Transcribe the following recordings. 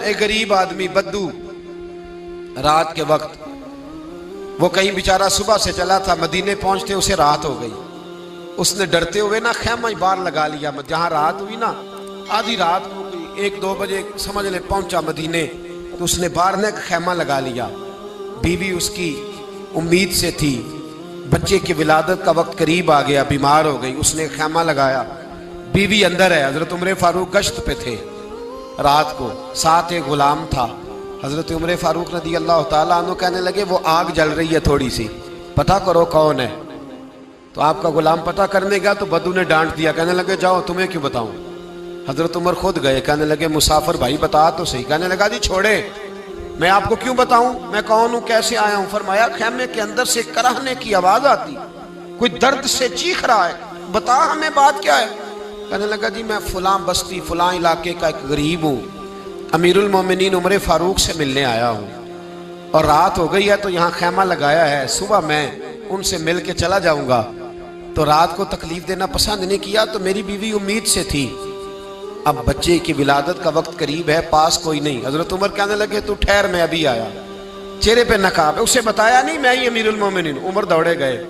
ایک غریب آدمی بدو رات کے وقت وہ کہیں بیچارہ صبح سے چلا تھا، مدینے پہنچتے اسے رات ہو گئی. اس نے ڈرتے ہوئے نا خیمہ ہی باہر لگا لیا. جہاں رات ہوئی نا آدھی رات ہو گئی، 1-2 بجے سمجھ لے پہنچا مدینے، تو اس نے باہر نے ایک خیمہ لگا لیا. بیوی اس کی امید سے تھی، بچے کی ولادت کا وقت قریب آ گیا، بیمار ہو گئی. اس نے خیمہ لگایا، بیوی اندر ہے. حضرت عمر فاروق گشت پہ تھے رات کو، ساتھ ایک غلام تھا. حضرت عمر فاروق رضی اللہ تعالیٰ عنہ کہنے لگے وہ آگ جل رہی ہے تھوڑی سی، پتہ کرو کون ہے. تو آپ کا غلام پتہ کرنے گیا تو بدو نے ڈانٹ دیا، کہنے لگے جاؤ تمہیں کیوں بتاؤں. حضرت عمر خود گئے، کہنے لگے مسافر بھائی بتا تو صحیح. کہنے لگا جی چھوڑے، میں آپ کو کیوں بتاؤں، میں کون ہوں، کیسے آیا ہوں. فرمایا خیمے کے اندر سے کراہنے کی آواز آتی، کوئی درد سے چیخ رہا ہے، بتا ہمیں بات کیا ہے. کہنے لگا جی میں فلاں بستی فلاں علاقے کا ایک غریب ہوں، امیر المومنین عمر فاروق سے ملنے آیا ہوں، اور رات ہو گئی ہے تو یہاں خیمہ لگایا ہے، صبح میں ان سے مل کے چلا جاؤں گا. تو رات کو تکلیف دینا پسند نہیں کیا، تو میری بیوی امید سے تھی، اب بچے کی ولادت کا وقت قریب ہے، پاس کوئی نہیں. حضرت عمر کہنے لگے تو ٹھہر میں ابھی آیا. چہرے پہ نقاب ہے، اسے بتایا نہیں میں ہی امیر المومنین. عمر دوڑے گئے،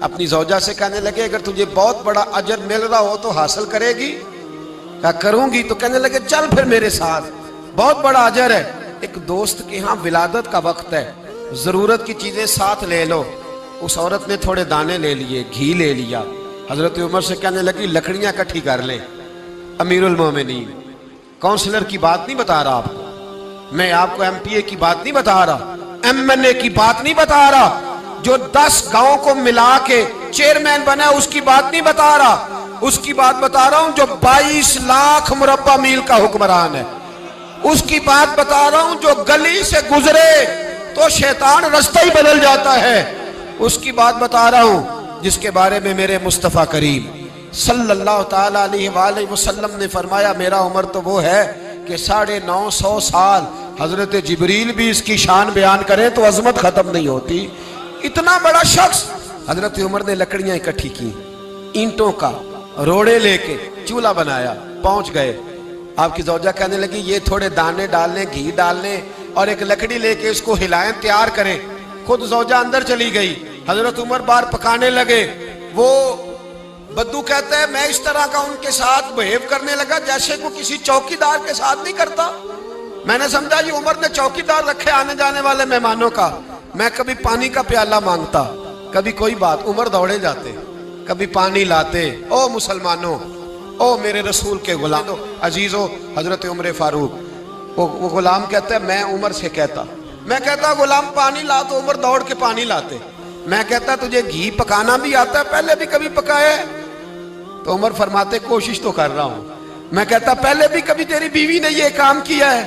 اپنی زوجہ سے کہنے لگے اگر تجھے بہت بڑا اجر مل رہا ہو تو حاصل کرے گی. کہا کروں گی. تو کہنے لگے چل پھر میرے ساتھ، بہت بڑا اجر ہے. ایک دوست کے ہاں ولادت کا وقت ہے، ضرورت کی چیزیں ساتھ لے لو. اس عورت نے تھوڑے دانے لے لیے، گھی لے لیا. حضرت عمر سے کہنے لگی لکڑیاں اکٹھی کر لیں. امیر المومنین کونسلر کی بات نہیں بتا رہا آپ کو، میں آپ کو ایم پی اے کی بات نہیں بتا رہا، ایم این اے کی بات نہیں بتا رہا، جو 10 گاؤں کو ملا کے چیئرمین بنا اس کی بات نہیں بتا رہا. اس کی بات بتا رہا ہوں جو 22 لاکھ مربع میل کا حکمران ہے. اس کی بات بتا رہا ہوں جو گلی سے گزرے تو شیطان رستہ ہی بدل جاتا ہے. اس کی بات بتا رہا ہوں جس کے بارے میں میرے مصطفیٰ کریم صلی اللہ تعالیٰ علیہ وآلہ وسلم نے فرمایا میرا عمر تو وہ ہے کہ 950 سال حضرت جبریل بھی اس کی شان بیان کرے تو عظمت ختم نہیں ہوتی. اتنا بڑا شخص. حضرت عمر نے لکڑیاں اکٹھی کی، اینٹوں کا روڑے لے کے چولہا بنایا، پہنچ گئے. آپ کی زوجہ کہنے لگی یہ تھوڑے دانے ڈالنے، گھی ڈالنے اور ایک لکڑی لے کے اس کو ہلائیں، تیار کریں. خود زوجہ اندر چلی گئی، حضرت عمر باہر پکانے لگے. وہ بدو کہتا ہے میں اس طرح کا ان کے ساتھ بہیو کرنے لگا جیسے کو کسی چوکیدار کے ساتھ نہیں کرتا. میں نے سمجھا یہ عمر نے چوکیدار رکھے آنے جانے والے مہمانوں کا. میں کبھی پانی کا پیالہ مانگتا، کبھی کوئی بات، عمر دوڑے جاتے، کبھی پانی لاتے. او مسلمانوں، او میرے رسول کے غلام عزیزو، حضرت عمر فاروق. وہ غلام کہتا ہے میں عمر سے کہتا، میں کہتا غلام پانی لا تو عمر دوڑ کے پانی لاتے. میں کہتا تجھے گھی پکانا بھی آتا ہے، پہلے بھی کبھی پکایا ہے؟ تو عمر فرماتے کوشش تو کر رہا ہوں. میں کہتا پہلے بھی کبھی تیری بیوی نے یہ کام کیا ہے؟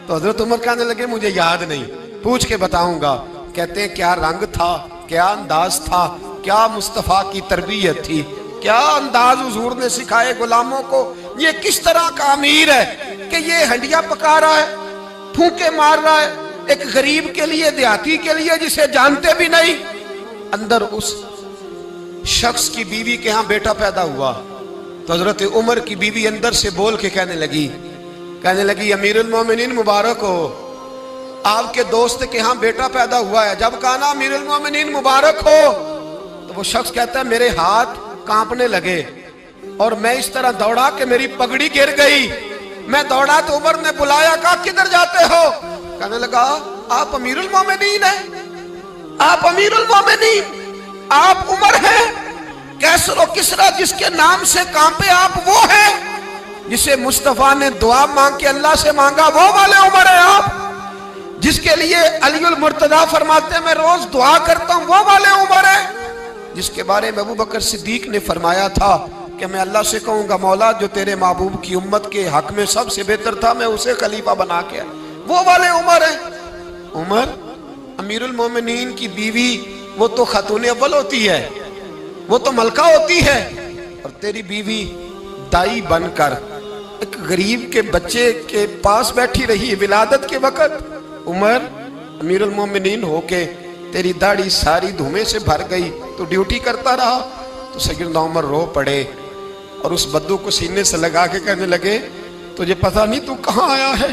تو حضرت عمر کہنے لگے مجھے یاد نہیں، پوچھ کے بتاؤں گا. کہتے ہیں کیا رنگ تھا، کیا انداز تھا، کیا مصطفیٰ کی تربیت تھی، کیا انداز حضور نے سکھائے غلاموں کو. یہ کس طرح کا امیر ہے کہ یہ ہنڈیاں پکا رہا ہے، پھونکے مار رہا ہے ایک غریب کے لیے، دیہاتی کے لیے جسے جانتے بھی نہیں. اندر اس شخص کی بیوی کے ہاں بیٹا پیدا ہوا تو حضرت عمر کی بیوی اندر سے بول کے کہنے لگی امیر المومنین مبارک ہو، آپ کے دوست کے ہاں بیٹا پیدا ہوا ہے. جب کہا نا امیر المومنین مبارک ہو تو وہ شخص کہتا ہے میرے ہاتھ کانپنے لگے اور میں اس طرح دوڑا کہ میری پگڑی گر گئی. میں دوڑا تو عمر نے بلایا، کہا کدھر جاتے ہو؟ کہنے لگا آپ امیر المومنین ہیں، آپ امیر المومنین، آپ عمر ہیں. کیسر و کسرا جس کے نام سے کانپے آپ وہ ہیں جسے مصطفیٰ نے دعا مانگ کے اللہ سے مانگا، وہ والے عمر ہیں آپ. جس کے لیے علی المرتضیٰ فرماتے ہیں میں روز دعا کرتا ہوں، وہ والے عمر ہیں. جس کے بارے میں ابو بکر صدیق نے فرمایا تھا کہ میں اللہ سے کہوں گا مولا جو تیرے محبوب کی امت کے حق میں سب سے بہتر تھا میں اسے خلیفہ بنا کے، وہ والے عمر ہیں. عمر امیر المومنین کی بیوی وہ تو خاتون اول ہوتی ہے، وہ تو ملکہ ہوتی ہے، اور تیری بیوی دائی بن کر ایک غریب کے بچے کے پاس بیٹھی رہی ولادت کے وقت. عمر امیر المومنین ہو کے تیری داڑھی ساری دھومے سے بھر گئی تو ڈیوٹی کرتا رہا. تو سیدنا عمر رو پڑے اور اس بدو کو سینے سے لگا کے کہنے لگے تجھے پتہ نہیں تو کہاں آیا ہے؟